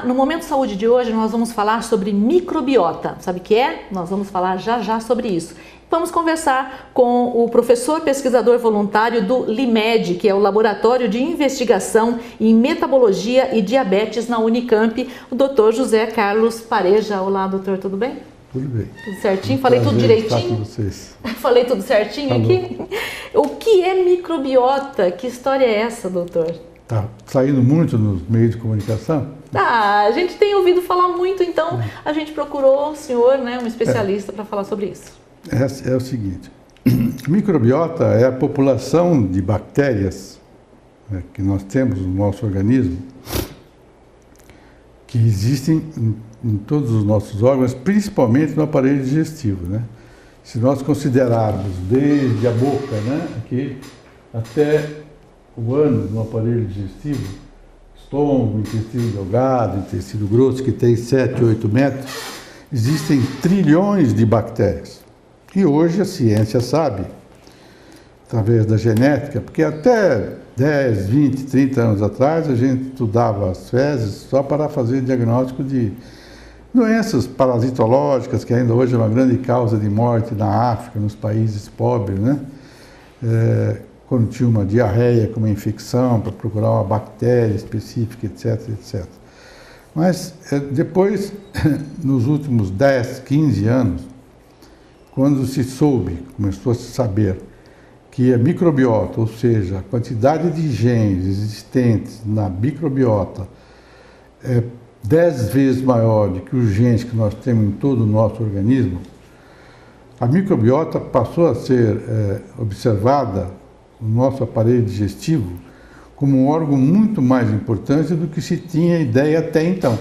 no Momento Saúde de hoje, nós vamos falar sobre microbiota. Sabe o que é? Nós vamos falar já sobre isso. Vamos conversar com o professor pesquisador voluntário do LIMED, que é o Laboratório de Investigação em Metabologia e Diabetes na Unicamp, o Dr. José Carlos Pareja. Olá, doutor, tudo bem? Tudo bem. Tudo certinho? Falei tudo direitinho? Estar com vocês. Falei tudo certinho Falou. Aqui? O que é microbiota? Que história é essa, doutor? Tá saindo muito nos meios de comunicação? A gente tem ouvido falar muito, então a gente procurou o senhor, né, um especialista, para falar sobre isso. É o seguinte, microbiota é a população de bactérias, né, que nós temos no nosso organismo, que existem em todos os nossos órgãos, principalmente no aparelho digestivo, né? Se nós considerarmos desde a boca, né, aqui, até o ânus no aparelho digestivo, estômago, intestino delgado, intestino grosso, que tem 7, 8 metros, existem trilhões de bactérias. E hoje a ciência sabe, através da genética, porque até 10, 20, 30 anos atrás a gente estudava as fezes só para fazer diagnóstico de doenças parasitológicas, que ainda hoje é uma grande causa de morte na África, nos países pobres, né? Quando tinha uma diarreia com uma infecção, para procurar uma bactéria específica, etc, etc. Mas depois, nos últimos 10, 15 anos, quando se soube, começou a se saber que a microbiota, ou seja, a quantidade de genes existentes na microbiota é 10 vezes maior do que os genes que nós temos em todo o nosso organismo, a microbiota passou a ser observada no nosso aparelho digestivo como um órgão muito mais importante do que se tinha ideia até então,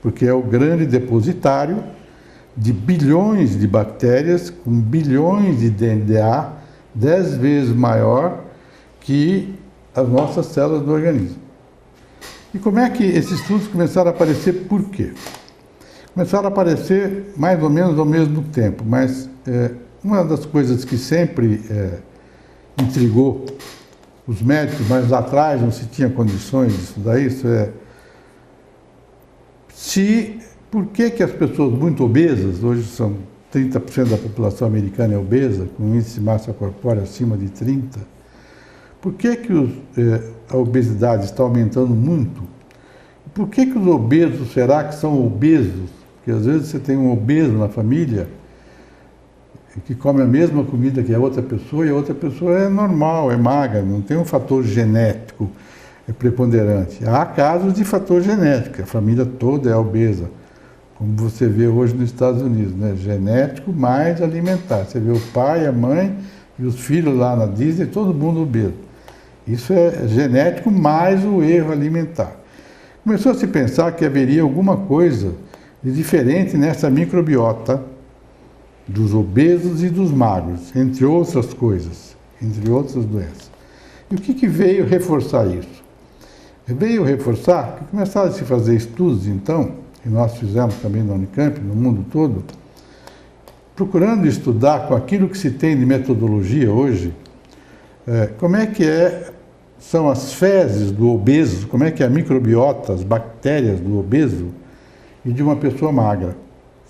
porque é o grande depositário de bilhões de bactérias com bilhões de DNA 10 vezes maior que as nossas células do organismo. E como é que esses estudos começaram a aparecer? Por quê? Começaram a aparecer mais ou menos ao mesmo tempo, mas uma das coisas que sempre intrigou os médicos, mas lá atrás não se tinha condições de estudar isso, por que as pessoas muito obesas, hoje são 30% da população americana é obesa, com um índice de massa corpórea acima de 30%, por que a obesidade está aumentando muito? Por que os obesos, será que são obesos? Porque às vezes você tem um obeso na família que come a mesma comida que a outra pessoa e a outra pessoa é normal, é magra, não tem um fator genético preponderante. Há casos de fator genético, a família toda é obesa, como você vê hoje nos Estados Unidos, né? Genético mais alimentar. Você vê o pai, a mãe e os filhos lá na Disney, todo mundo obeso. Isso é genético mais o erro alimentar. Começou a se pensar que haveria alguma coisa de diferente nessa microbiota dos obesos e dos magros, entre outras coisas, entre outras doenças. E o que veio reforçar isso? Veio reforçar que começaram a se fazer estudos, então, que nós fizemos também na Unicamp, no mundo todo, procurando estudar com aquilo que se tem de metodologia hoje, como é que são as fezes do obeso, como é que é a microbiota, as bactérias do obeso e de uma pessoa magra,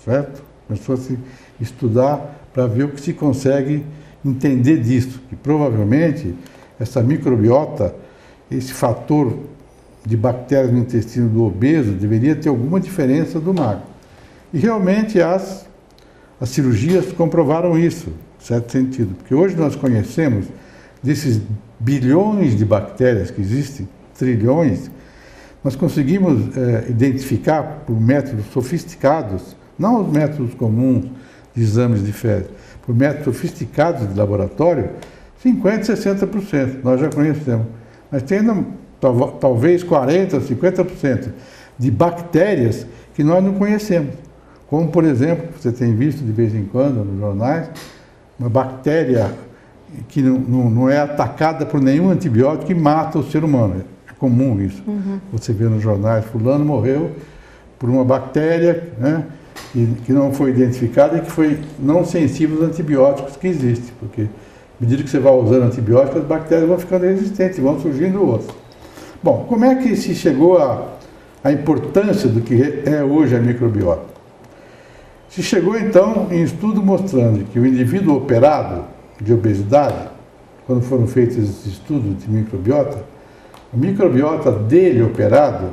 certo? Começou a se estudar para ver o que se consegue entender disso, que provavelmente essa microbiota, esse fator de bactérias no intestino do obeso deveria ter alguma diferença do magro. E realmente as cirurgias comprovaram isso, em certo sentido, porque hoje nós conhecemos desses bilhões de bactérias que existem, trilhões, nós conseguimos identificar por métodos sofisticados, não os métodos comuns de exames de fezes, por métodos sofisticados de laboratório, 50%, 60%, nós já conhecemos. Mas tem ainda talvez 40%, 50% de bactérias que nós não conhecemos. Como, por exemplo, você tem visto de vez em quando nos jornais, uma bactéria que não é atacada por nenhum antibiótico e mata o ser humano. É comum isso. Você vê nos jornais, fulano morreu por uma bactéria, né, que não foi identificada e que foi não sensível aos antibióticos que existem, porque à medida que você vai usando antibióticos, as bactérias vão ficando resistentes, vão surgindo outras. Bom, como é que se chegou a importância do que é hoje a microbiota. Se chegou então em estudo mostrando que o indivíduo operado de obesidade, quando foram feitos esses estudos de microbiota, a microbiota dele operado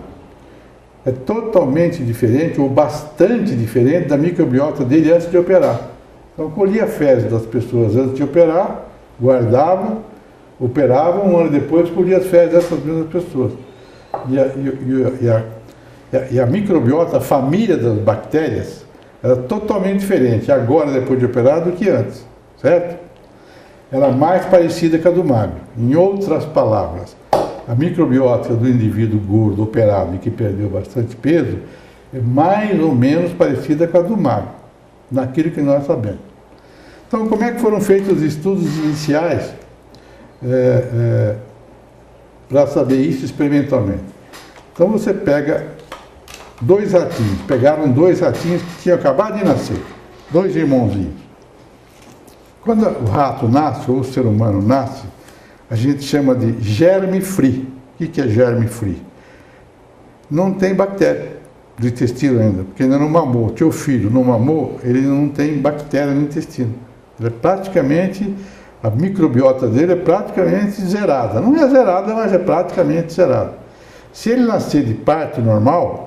é totalmente diferente ou bastante diferente da microbiota dele antes de operar. Então colhia fezes das pessoas antes de operar, guardava, operava, um ano depois colhia as fezes dessas mesmas pessoas. E a microbiota, a família das bactérias, era totalmente diferente, agora depois de operar, do que antes, certo? Era mais parecida com a do magro. Em outras palavras, a microbiota do indivíduo gordo, operado e que perdeu bastante peso, é mais ou menos parecida com a do magro, naquilo que nós sabemos. Então, como é que foram feitos os estudos iniciais para saber isso experimentalmente? Então, você pega dois ratinhos, pegaram dois ratinhos que tinham acabado de nascer, dois irmãozinhos. Quando o rato nasce, ou o ser humano nasce, a gente chama de germe free. O que é germe free? Não tem bactéria do intestino ainda, porque ainda não mamou. Teu filho não mamou, ele não tem bactéria no intestino. Ele é praticamente, a microbiota dele é praticamente zerada. Não é zerada, mas é praticamente zerada. Se ele nascer de parto normal,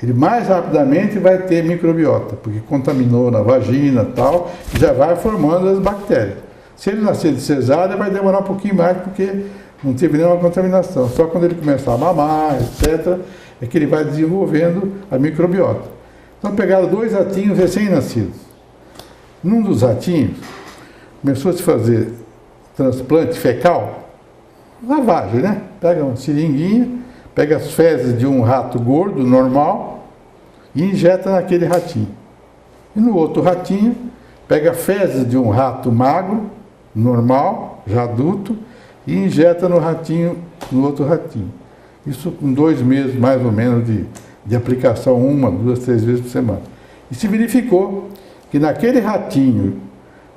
ele mais rapidamente vai ter microbiota, porque contaminou na vagina e tal, e já vai formando as bactérias. Se ele nascer de cesárea, vai demorar um pouquinho mais, porque não teve nenhuma contaminação. Só quando ele começar a mamar, etc., é que ele vai desenvolvendo a microbiota. Então pegaram dois ratinhos recém-nascidos. Num dos ratinhos, começou a se fazer transplante fecal, lavagem, né? Pega uma seringuinha, pega as fezes de um rato gordo, normal, e injeta naquele ratinho. E no outro ratinho, pega fezes de um rato magro, normal, já adulto, e injeta no ratinho, no outro ratinho. Isso com 2 meses, mais ou menos, de aplicação, 1, 2, 3 vezes por semana. E se verificou que naquele ratinho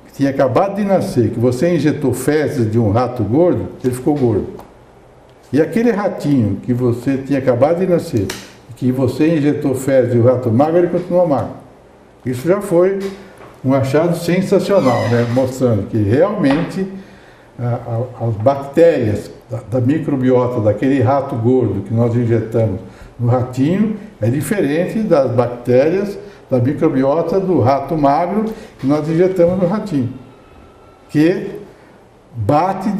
que tinha acabado de nascer, que você injetou fezes de um rato gordo, ele ficou gordo. E aquele ratinho que você tinha acabado de nascer, que você injetou fezes de um rato magro, ele continuou magro. Isso já foi um achado sensacional, né? Mostrando que realmente as bactérias da microbiota daquele rato gordo que nós injetamos no ratinho é diferente das bactérias da microbiota do rato magro que nós injetamos no ratinho, que bate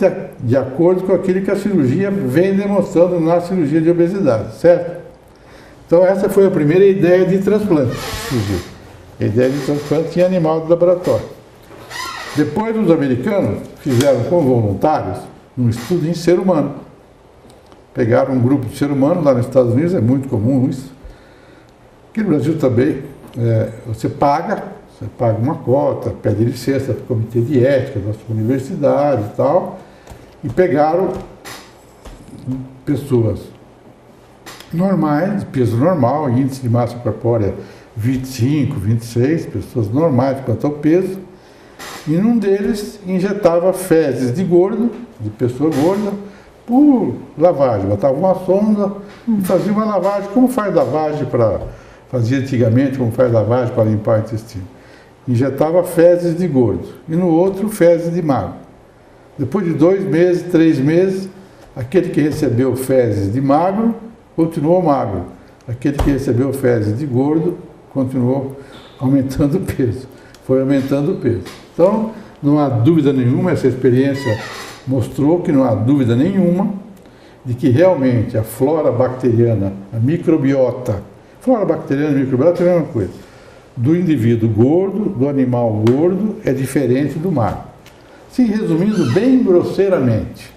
de acordo com aquilo que a cirurgia vem demonstrando na cirurgia de obesidade, certo? Então essa foi a primeira ideia de transplante. A ideia de transplante em animal de laboratório. Depois os americanos fizeram com voluntários um estudo em ser humano. Pegaram um grupo de ser humano, lá nos Estados Unidos é muito comum isso. Aqui no Brasil também, você paga uma cota, pede licença para o comitê de ética da sua universidade e tal, e pegaram pessoas normais, de peso normal, índice de massa corpórea 25, 26, pessoas normais quanto ao peso, e num deles injetava fezes de gordo, de pessoa gorda, por lavagem. Botava uma sonda e fazia uma lavagem, como faz lavagem fazia antigamente, como faz lavagem para limpar o intestino. Injetava fezes de gordo, e no outro fezes de magro. Depois de 2 meses, 3 meses, aquele que recebeu fezes de magro, continuou magro. Aquele que recebeu fezes de gordo, continuou aumentando o peso. Foi aumentando o peso. Então, não há dúvida nenhuma, essa experiência mostrou que não há dúvida nenhuma de que realmente a flora bacteriana, a microbiota, flora bacteriana e microbiota é a mesma coisa, do indivíduo gordo, do animal gordo, é diferente do magro. Se resumindo bem grosseiramente,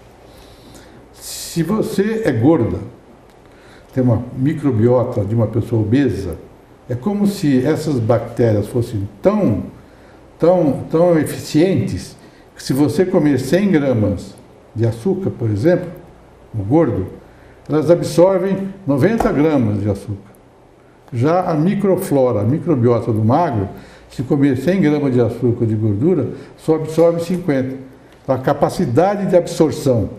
se você é gorda, tem uma microbiota de uma pessoa obesa, é como se essas bactérias fossem tão eficientes que se você comer 100 gramas de açúcar, por exemplo, no gordo, elas absorvem 90 gramas de açúcar. Já a microflora, a microbiota do magro, se comer 100 gramas de açúcar de gordura, só absorve 50. Então, a capacidade de absorção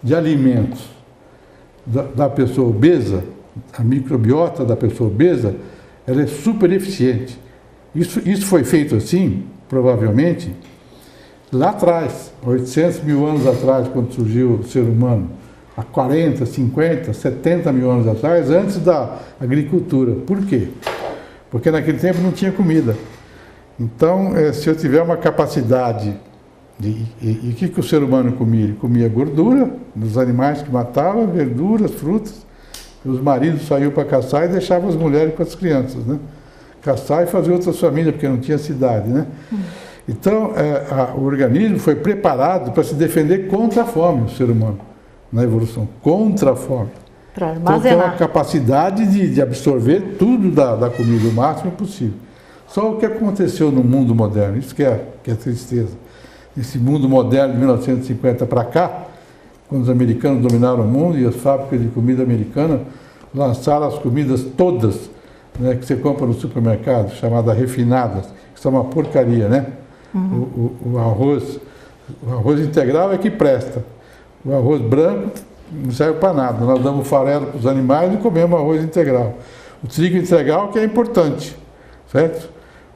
de alimentos da pessoa obesa a microbiota da pessoa obesa, ela é super eficiente. Isso foi feito assim, provavelmente, lá atrás, 800 mil anos atrás, quando surgiu o ser humano, há 40, 50, 70 mil anos atrás, antes da agricultura. Por quê? Porque naquele tempo não tinha comida. Então, se eu tiver uma capacidade e o que o ser humano comia? Ele comia gordura dos animais que matava, verduras, frutas. Os maridos saíam para caçar e deixavam as mulheres com as crianças, né? Caçar e fazer outras famílias, porque não tinha cidade, né? Então, o organismo foi preparado para se defender contra a fome, o ser humano, na evolução, contra a fome. Para então, tem uma armazenar. capacidade de absorver tudo da comida, o máximo possível. Só o que aconteceu no mundo moderno, isso que é tristeza. Esse mundo moderno de 1950 para cá, quando os americanos dominaram o mundo e as fábricas de comida americana lançaram as comidas todas, né, que você compra no supermercado, chamadas refinadas, que são uma porcaria, né? O arroz integral é que presta. O arroz branco não serve para nada. Nós damos farelo para os animais e comemos arroz integral. O trigo integral que é importante, certo?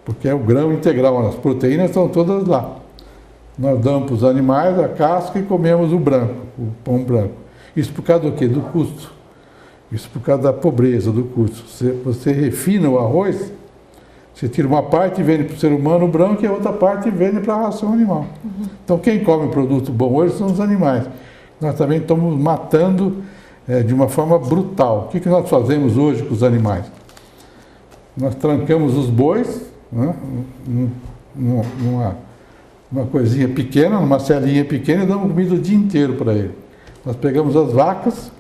Porque é o grão integral, as proteínas estão todas lá. Nós damos para os animais a casca e comemos o branco, o pão branco. Isso por causa do quê? Do custo. Isso por causa da pobreza, do custo. Você refina o arroz, você tira uma parte e vende para o ser humano o branco e a outra parte vende para a ração animal. Então quem come produto bom hoje são os animais. Nós também estamos matando de uma forma brutal. O que nós fazemos hoje com os animais? Nós trancamos os bois, né, numa coisinha pequena, numa celinha pequena e damos comida o dia inteiro para ele. Nós pegamos as vacas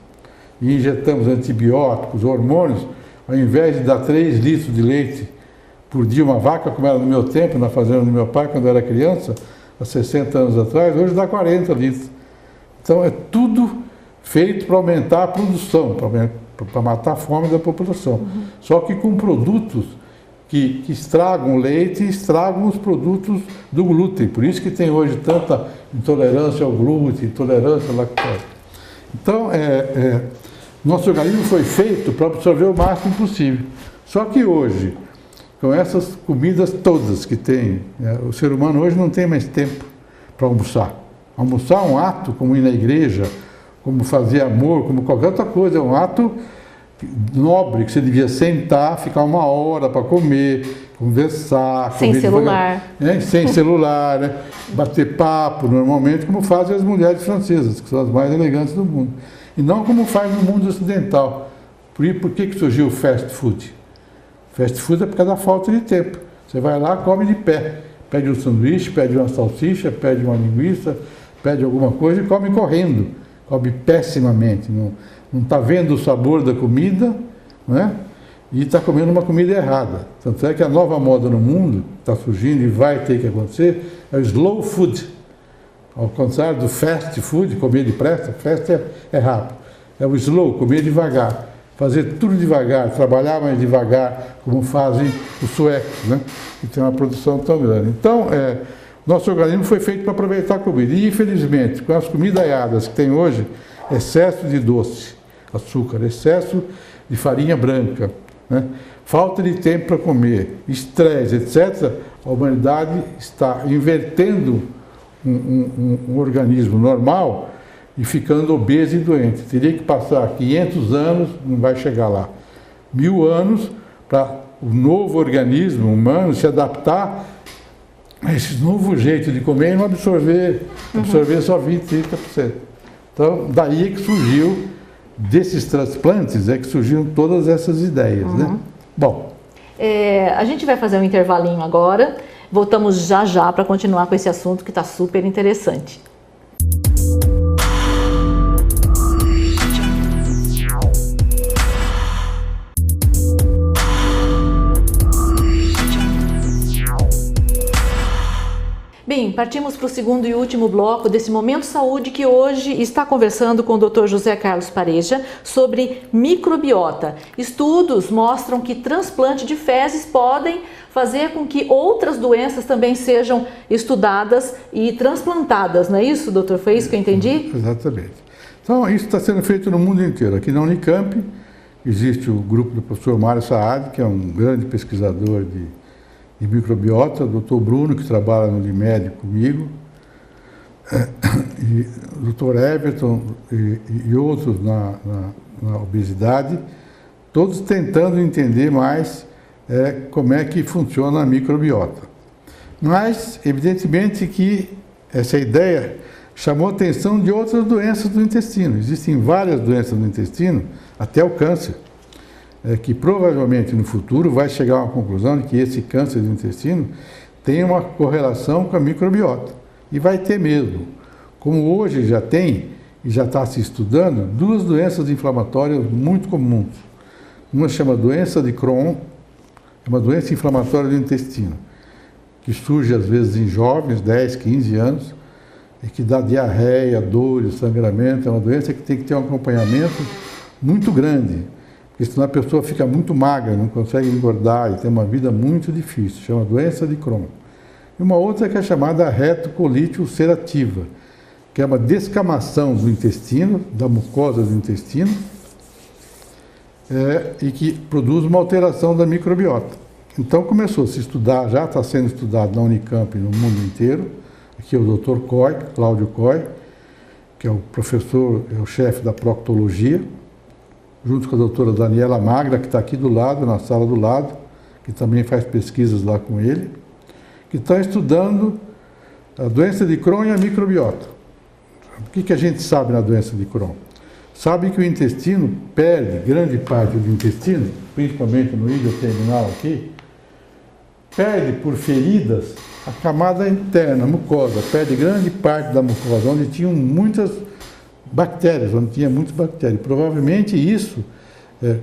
e injetamos antibióticos, hormônios, ao invés de dar 3 litros de leite por dia uma vaca, como era no meu tempo, na fazenda do meu pai, quando eu era criança, há 60 anos atrás, hoje dá 40 litros. Então é tudo feito para aumentar a produção, para matar a fome da população. Só que com produtos que estragam o leite e estragam os produtos do glúten. Por isso que tem hoje tanta intolerância ao glúten, intolerância à lactose. Então, nosso organismo foi feito para absorver o máximo possível. Só que hoje, com essas comidas todas que tem, o ser humano hoje não tem mais tempo para almoçar. Almoçar é um ato, como ir na igreja, como fazer amor, como qualquer outra coisa, é um ato nobre, que você devia sentar, ficar 1 hora para comer, conversar. Sem celular. Sem celular, né? Bater papo, normalmente, como fazem as mulheres francesas, que são as mais elegantes do mundo. E não como faz no mundo ocidental. Por que surgiu o fast food? Fast food é por causa da falta de tempo. Você vai lá, come de pé. Pede um sanduíche, pede uma salsicha, pede uma linguiça, pede alguma coisa e come correndo. Come pessimamente. Não está vendo o sabor da comida, né? E está comendo uma comida errada. Tanto é que a nova moda no mundo, está surgindo e vai ter que acontecer, é o slow food. Ao contrário do fast food, comer depressa, fast é rápido. É o slow, comer devagar. Fazer tudo devagar, trabalhar mais devagar, como fazem os suecos, né? Que tem uma produção tão grande. Então, nosso organismo foi feito para aproveitar a comida. E, infelizmente, com as comidaiadas que tem hoje, excesso de doce, açúcar, excesso de farinha branca, né? Falta de tempo para comer, estresse, etc., a humanidade está invertendo um organismo normal e ficando obeso e doente. Teria que passar 500 anos, não vai chegar lá. 1000 anos para o novo organismo humano se adaptar a esse novo jeito de comer e não absorver só 20%, 30%. Então, daí é que surgiu, desses transplantes, é que surgiram todas essas ideias, né? Bom. A gente vai fazer um intervalinho agora, voltamos já já para continuar com esse assunto que está super interessante. Bem, partimos para o segundo e último bloco desse Momento Saúde, que hoje está conversando com o Dr. José Carlos Pareja sobre microbiota. Estudos mostram que transplante de fezes podem fazer com que outras doenças também sejam estudadas e transplantadas, não é isso, doutor? Foi isso que eu entendi? Exatamente. Então, isso está sendo feito no mundo inteiro. Aqui na Unicamp, existe o grupo do professor Mário Saad, que é um grande pesquisador de microbiota, o Dr. Bruno, que trabalha no Limed comigo, e o Dr. Everton e outros na obesidade, todos tentando entender mais como é que funciona a microbiota. Mas, evidentemente que essa ideia chamou a atenção de outras doenças do intestino. Existem várias doenças do intestino, até o câncer, que provavelmente no futuro vai chegar a uma conclusão de que esse câncer do intestino tem uma correlação com a microbiota. E vai ter mesmo. Como hoje já tem, e já está se estudando, duas doenças inflamatórias muito comuns. Uma chama doença de Crohn, é uma doença inflamatória do intestino, que surge às vezes em jovens, 10, 15 anos, e que dá diarreia, dores, sangramento. É uma doença que tem que ter um acompanhamento muito grande, porque senão a pessoa fica muito magra, não consegue engordar e tem uma vida muito difícil. Chama doença de Crohn. E uma outra que é chamada retocolite ulcerativa, que é uma descamação do intestino, da mucosa do intestino, e que produz uma alteração da microbiota. Então começou a se estudar, já está sendo estudado na Unicamp e no mundo inteiro. Aqui é o Dr. Coy, Cláudio Coy, que é o professor, é o chefe da proctologia, junto com a doutora Daniela Magra, que está aqui do lado, na sala do lado, que também faz pesquisas lá com ele, que estão estudando a doença de Crohn e a microbiota. O que a gente sabe na doença de Crohn? Sabe que o intestino perde, grande parte do intestino, principalmente no hígado terminal aqui, perde por feridas a camada interna, a mucosa, perde grande parte da mucosa, onde tinham muitas bactérias, onde tinha muitas bactérias. Provavelmente isso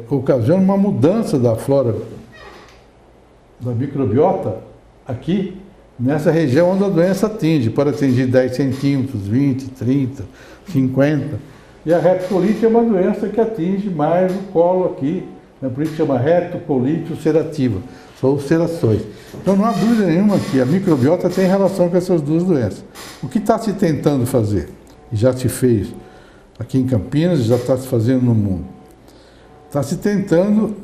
ocasiona uma mudança da flora da microbiota aqui, nessa região onde a doença atinge, pode atingir 10 centímetros, 20, 30, 50. E a retocolite é uma doença que atinge mais o colo aqui, né? Por isso chama retocolite ulcerativa, são ulcerações. Então não há dúvida nenhuma que a microbiota tem relação com essas duas doenças. O que está se tentando fazer, e já se fez aqui em Campinas, e já está se fazendo no mundo, está se tentando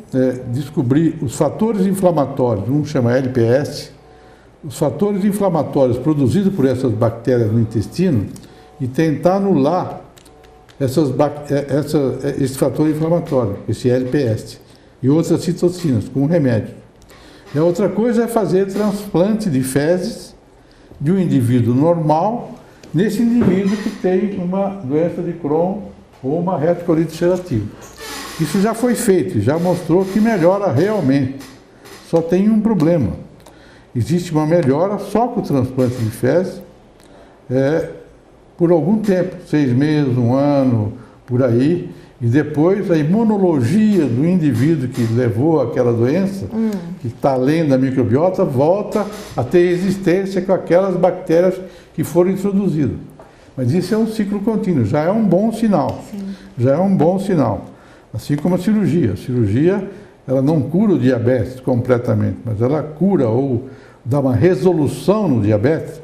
descobrir os fatores inflamatórios, um chama LPS, os fatores inflamatórios produzidos por essas bactérias no intestino e tentar anular esse fator inflamatório, esse LPS, e outras citocinas, com remédio. E a outra coisa é fazer transplante de fezes de um indivíduo normal nesse indivíduo que tem uma doença de Crohn ou uma retocolite ulcerativa. Isso já foi feito, já mostrou que melhora realmente. Só tem um problema. Existe uma melhora só com o transplante de fezes por algum tempo, 6 meses, 1 ano, por aí, e depois a imunologia do indivíduo que levou aquela doença, que está além da microbiota, volta a ter resistência com aquelas bactérias que foram introduzidas. Mas isso é um ciclo contínuo, já é um bom sinal. Sim. Já é um bom sinal. Assim como a cirurgia. A cirurgia, ela não cura o diabetes completamente, mas ela cura ou dá uma resolução no diabetes,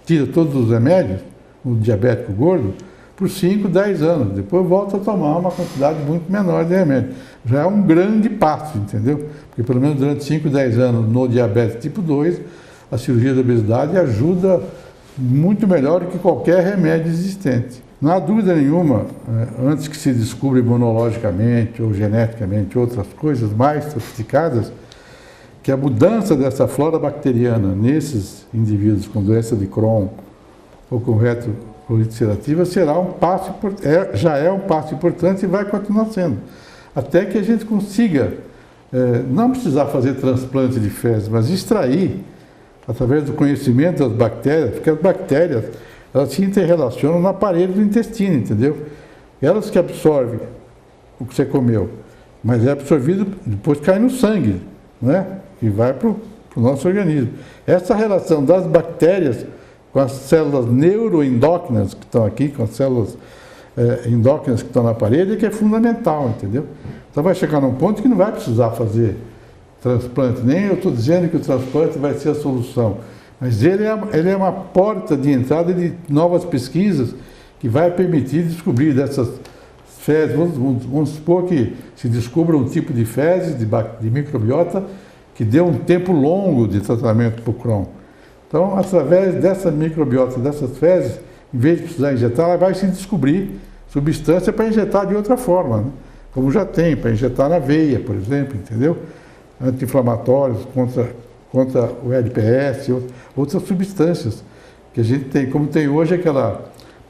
tira todos os remédios, o diabético gordo, por 5, 10 anos. Depois volta a tomar uma quantidade muito menor de remédio. Já é um grande passo, entendeu? Porque pelo menos durante 5, 10 anos no diabetes tipo 2, a cirurgia da obesidade ajuda muito melhor do que qualquer remédio existente. Não há dúvida nenhuma, antes que se descubra imunologicamente ou geneticamente outras coisas mais sofisticadas, que a mudança dessa flora bacteriana nesses indivíduos com doença de Crohn ou com retocolite ulcerativa será um passo, já é um passo importante e vai continuar sendo. Até que a gente consiga não precisar fazer transplante de fezes, mas extrair, através do conhecimento das bactérias, porque as bactérias elas se interrelacionam na parede do intestino, entendeu? Elas que absorvem o que você comeu, mas é absorvido, depois cai no sangue, né? E vai para o nosso organismo. Essa relação das bactérias com as células neuroendócrinas que estão aqui, com as células endócrinas que estão na parede, é que é fundamental, entendeu? Então vai chegar num ponto que não vai precisar fazer transplante, nem eu estou dizendo que o transplante vai ser a solução, mas ele é uma porta de entrada de novas pesquisas que vai permitir descobrir dessas fezes, vamos supor que se descubra um tipo de fezes, de microbiota, que dê um tempo longo de tratamento para o Crohn. Então, através dessa microbiota, dessas fezes, em vez de precisar injetar, ela vai se descobrir substância para injetar de outra forma, né? Como já tem, para injetar na veia, por exemplo, entendeu? Anti-inflamatórios contra o LPS, outras substâncias que a gente tem. Como tem hoje para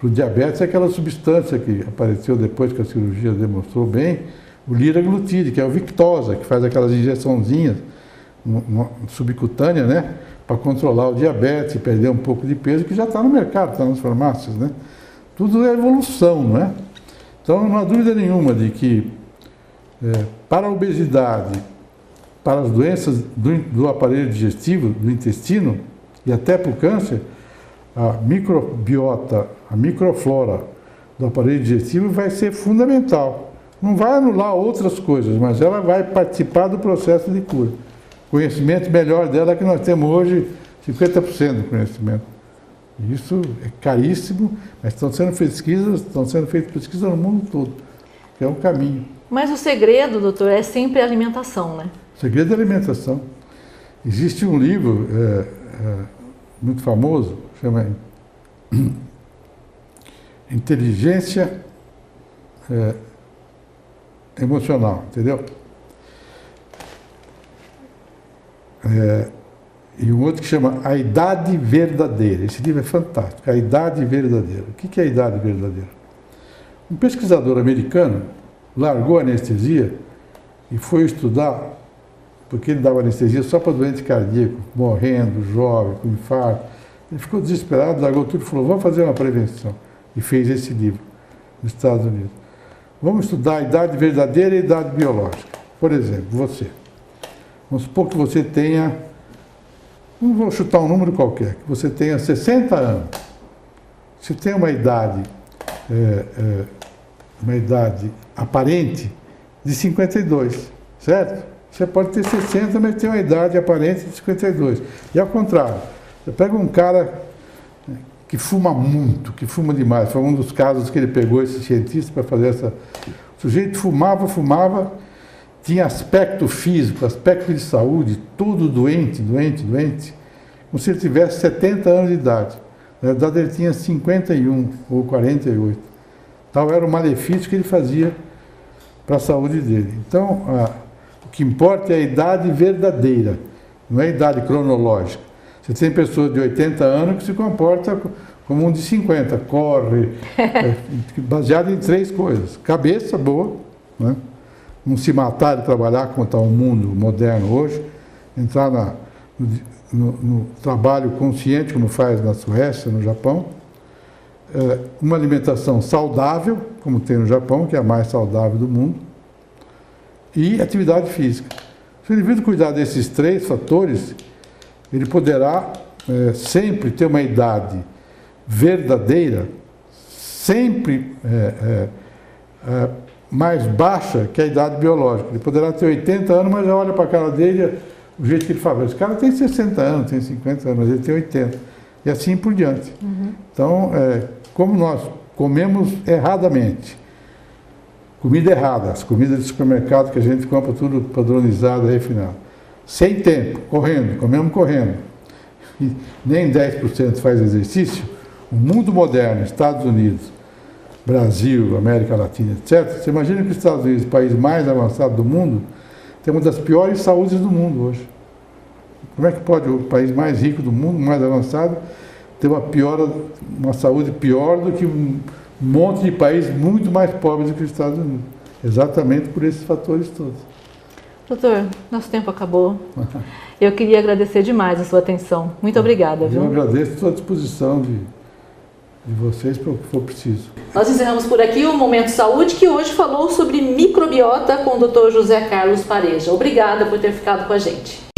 o diabetes, aquela substância que apareceu depois que a cirurgia demonstrou bem, o liraglutide, que é o Victoza, que faz aquelas injeçãozinhas subcutânea, né? Para controlar o diabetes e perder um pouco de peso, que já está no mercado, está nas farmácias, né? Tudo é evolução, não é? Então, não há dúvida nenhuma de que para a obesidade, para as doenças do aparelho digestivo, do intestino e até para o câncer, a microbiota, a microflora do aparelho digestivo vai ser fundamental. Não vai anular outras coisas, mas ela vai participar do processo de cura. O conhecimento melhor dela é que nós temos hoje 50% do conhecimento. Isso é caríssimo, mas estão sendo feitas pesquisas no mundo todo, que é um caminho. Mas o segredo, doutor, é sempre a alimentação, né? O segredo é a alimentação. Existe um livro muito famoso, chama Inteligência Emocional, entendeu? E um outro que chama A Idade Verdadeira. Esse livro é fantástico, A Idade Verdadeira. O que é a idade verdadeira? Um pesquisador americano largou a anestesia e foi estudar, porque ele dava anestesia só para doente cardíaco, morrendo, jovem, com infarto. Ele ficou desesperado, largou tudo e falou, vamos fazer uma prevenção. E fez esse livro nos Estados Unidos. Vamos estudar a idade verdadeira e a idade biológica. Por exemplo, você. Vamos supor que você tenha, não vou chutar um número qualquer, que você tenha 60 anos. Você tem uma idade aparente de 52, certo? Você pode ter 60, mas tem uma idade aparente de 52. E ao contrário, você pega um cara que fuma muito, que fuma demais. Foi um dos casos que ele pegou esse cientista para fazer essa... O sujeito fumava, tinha aspecto físico, aspecto de saúde, todo doente, como se ele tivesse 70 anos de idade. Na verdade, ele tinha 51 ou 48. Tal era o malefício que ele fazia para a saúde dele. Então, o que importa é a idade verdadeira, não é a idade cronológica. Você tem pessoas de 80 anos que se comportam como um de 50, corre, baseado em 3 coisas. Cabeça boa, né? Não se matar e trabalhar como está o mundo moderno hoje, entrar no trabalho consciente, como faz na Suécia, no Japão, uma alimentação saudável, como tem no Japão, que é a mais saudável do mundo, e atividade física. Se o indivíduo cuidar desses 3 fatores, ele poderá sempre ter uma idade verdadeira, sempre mais baixa que a idade biológica. Ele poderá ter 80 anos, mas já olha para a cara dele, o jeito que ele fala, esse cara tem 60 anos, tem 50 anos, mas ele tem 80. E assim por diante. Uhum. Então, como nós comemos erradamente, comida errada, as comidas de supermercado que a gente compra tudo padronizado, refinado, sem tempo, comemos correndo, e nem 10% faz exercício, o mundo moderno, Estados Unidos, Brasil, América Latina, etc., você imagina que os Estados Unidos, o país mais avançado do mundo, tem uma das piores saúdes do mundo hoje. Como é que pode o país mais rico do mundo, mais avançado, ter uma saúde pior do que um monte de países muito mais pobres do que os Estados Unidos? Exatamente por esses fatores todos. Doutor, nosso tempo acabou. Eu queria agradecer demais a sua atenção. Muito obrigada. Eu agradeço, estou à disposição de vocês para o que for preciso. Nós encerramos por aqui o Momento Saúde, que hoje falou sobre microbiota com o Dr. José Carlos Pareja. Obrigada por ter ficado com a gente.